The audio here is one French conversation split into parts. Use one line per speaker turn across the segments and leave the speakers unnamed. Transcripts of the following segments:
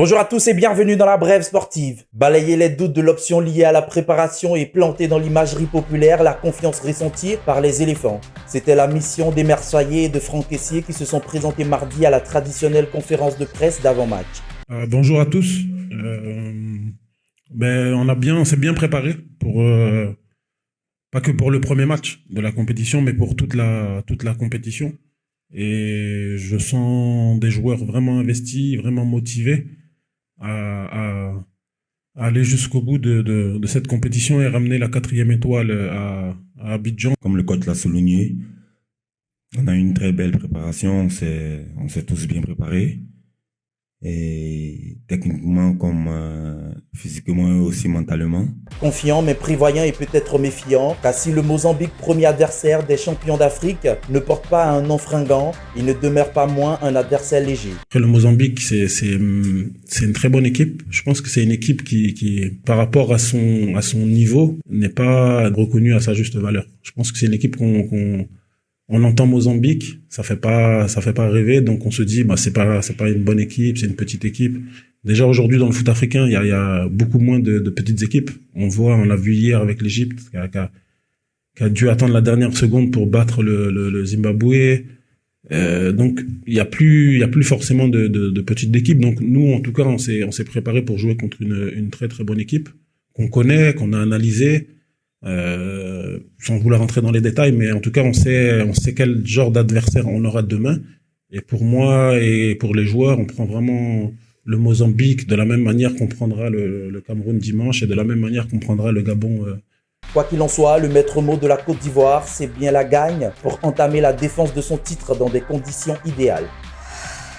Bonjour à tous et bienvenue dans la Brève sportive. Balayer les doutes de l'option liée à la préparation et planter dans l'imagerie populaire la confiance ressentie par les éléphants. C'était la mission des Marseillais et de Franck Kessié qui se sont présentés mardi à la traditionnelle conférence de presse d'avant-match.
Bonjour à tous. On s'est bien préparé pour pas que pour le premier match de la compétition, mais pour toute la compétition. Et je sens des joueurs vraiment investis, vraiment motivés à aller jusqu'au bout de cette compétition et ramener la 4e étoile à Abidjan.
Comme le coach l'a souligné, on a eu une très belle préparation, on s'est tous bien préparés. Et techniquement comme physiquement et aussi mentalement.
Confiant mais prévoyant et peut-être méfiant, car si le Mozambique, premier adversaire des champions d'Afrique, ne porte pas un nom fringant, il ne demeure pas moins un adversaire léger.
Après, le Mozambique, c'est une très bonne équipe. Je pense que c'est une équipe qui par rapport à son niveau, n'est pas reconnue à sa juste valeur. Je pense que c'est une équipe on entend Mozambique, ça fait pas rêver, donc on se dit c'est pas une bonne équipe, c'est une petite équipe. Déjà aujourd'hui dans le foot africain, il y a beaucoup moins de petites équipes. On l'a vu hier avec l'Égypte qui a dû attendre la dernière seconde pour battre le Zimbabwe. Donc il y a plus forcément de petites équipes. Donc nous en tout cas on s'est préparé pour jouer contre une très très bonne équipe qu'on connaît, qu'on a analysée. Sans vouloir rentrer dans les détails, mais en tout cas on sait quel genre d'adversaire on aura demain. Et pour moi et pour les joueurs, on prend vraiment le Mozambique de la même manière qu'on prendra le Cameroun dimanche et de la même manière qu'on prendra le Gabon.
Quoi qu'il en soit, le maître mot de la Côte d'Ivoire, c'est bien la gagne pour entamer la défense de son titre dans des conditions idéales.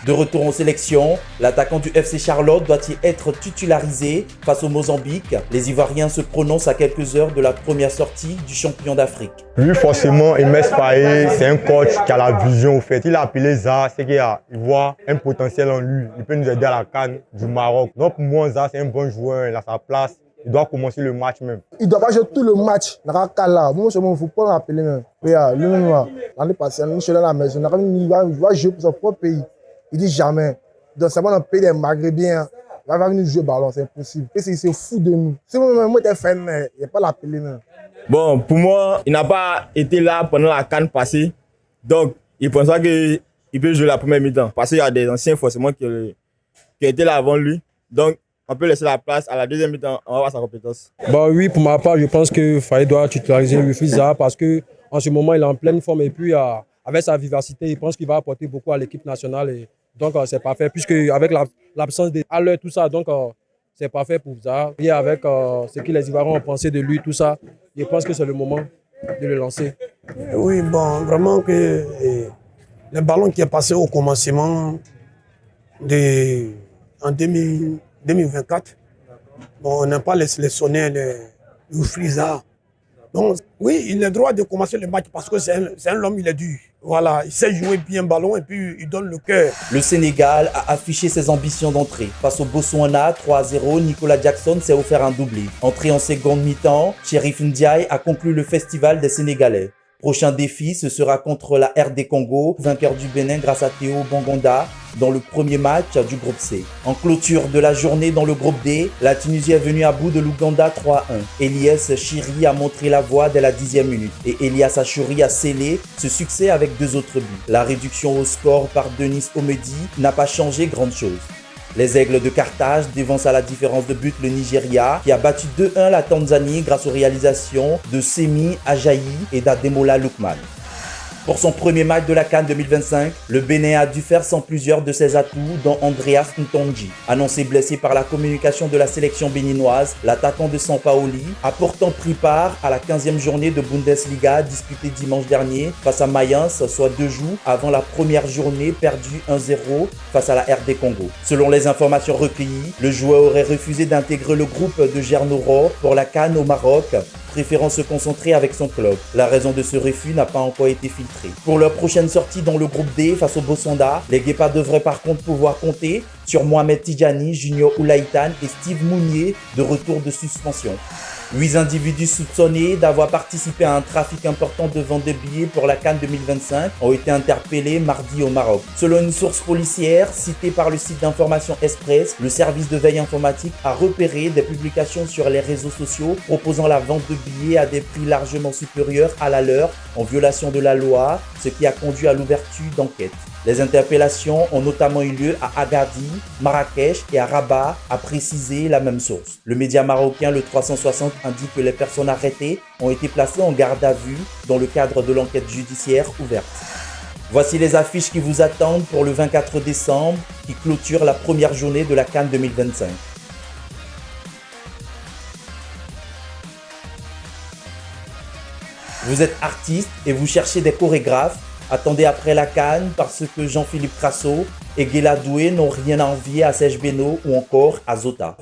De retour en sélection, l'attaquant du FC Charlotte doit-il être titularisé face au Mozambique? Les Ivoiriens se prononcent à quelques heures de la première sortie du champion d'Afrique.
Lui, forcément, Aimé Faye, c'est un coach qui a la vision. Au fait. Il a appelé Zaha, c'est qu'il voit un potentiel en lui. Il peut nous aider à la CAN du Maroc. Donc pour moi, Zaha, c'est un bon joueur. Il a sa place. Il doit commencer le match même.
Il doit pas jouer tout le match. Moi, je ne faut pas l'appeler même. Lui-même, l'année passée, il est à la maison. Il va jouer pour son propre pays. Il dit jamais. Donc, c'est bon, dans le pays des Maghrébins, il va venir jouer au ballon, c'est impossible. C'est fou de nous. Si moi, j'étais fan, il n'y a pas l'appeler.
Bon, pour moi, il n'a pas été là pendant la CAN passée. Donc, il pense pas qu'il peut jouer la première mi-temps. Parce qu'il y a des anciens, forcément, qui étaient là avant lui. Donc, on peut laisser la place à la deuxième mi-temps, on va voir sa compétence.
Oui, pour ma part, je pense que Faye doit titulariser Wilfried Zaha parce qu'en ce moment, il est en pleine forme et puis avec sa vivacité, il pense qu'il va apporter beaucoup à l'équipe nationale. Donc, c'est parfait, puisque avec l'absence de Haller, tout ça, donc c'est parfait pour Zaha. Et avec ce que les Ivoiriens ont pensé de lui, tout ça, je pense que c'est le moment de le lancer.
Oui, vraiment que le ballon qui est passé au commencement en 2024, on n'a pas sélectionné le Friza. Donc, oui, il a le droit de commencer le match parce que c'est un homme, il est dur. Voilà, il sait jouer bien ballon et puis il donne le cœur.
Le Sénégal a affiché ses ambitions d'entrée. Face au Botswana, 3-0, Nicolas Jackson s'est offert un doublé. Entré en seconde mi-temps, Chérif Ndiaye a conclu le festival des Sénégalais. Prochain défi, ce sera contre la RD Congo, vainqueur du Bénin grâce à Théo Bongonda dans le premier match du groupe C. En clôture de la journée dans le groupe D, la Tunisie est venue à bout de l'Ouganda 3-1. Elias Chiri a montré la voie dès la 10e minute et Elias Achouri a scellé ce succès avec 2 autres buts. La réduction au score par Denis Omedi n'a pas changé grande chose. Les Aigles de Carthage dévancent à la différence de but le Nigeria qui a battu 2-1 la Tanzanie grâce aux réalisations de Semi Ajayi et d'Ademola Lookman. Pour son premier match de la CAN 2025, le Bénin a dû faire sans plusieurs de ses atouts, dont Andreas Ntonji. Annoncé blessé par la communication de la sélection béninoise, l'attaquant de Sampaoli a pourtant pris part à la 15e journée de Bundesliga disputée dimanche dernier face à Mayence, soit 2 jours avant la première journée perdue 1-0 face à la RD Congo. Selon les informations recueillies, le joueur aurait refusé d'intégrer le groupe de Gernoro pour la CAN au Maroc, préférant se concentrer avec son club. La raison de ce refus n'a pas encore été filtrée. Pour leur prochaine sortie dans le groupe D face au Botswana, les Guépards devraient par contre pouvoir compter sur Mohamed Tidjani, Junior Oulaïtan et Steve Mounier de retour de suspension. 8 individus soupçonnés d'avoir participé à un trafic important de vente de billets pour la CAN 2025 ont été interpellés mardi au Maroc. Selon une source policière citée par le site d'information Express, le service de veille informatique a repéré des publications sur les réseaux sociaux proposant la vente de billets à des prix largement supérieurs à la leur en violation de la loi, ce qui a conduit à l'ouverture d'enquêtes. Les interpellations ont notamment eu lieu à Agadir, Marrakech et à Rabat, a précisé la même source. Le média marocain Le 360 indique que les personnes arrêtées ont été placées en garde à vue dans le cadre de l'enquête judiciaire ouverte. Voici les affiches qui vous attendent pour le 24 décembre qui clôture la première journée de la CAN 2025. Vous êtes artiste et vous cherchez des chorégraphes. Attendez après la CAN parce que Jean-Philippe Crasso et Guéla Doué n'ont rien à envier à Serge Beno ou encore à Zota.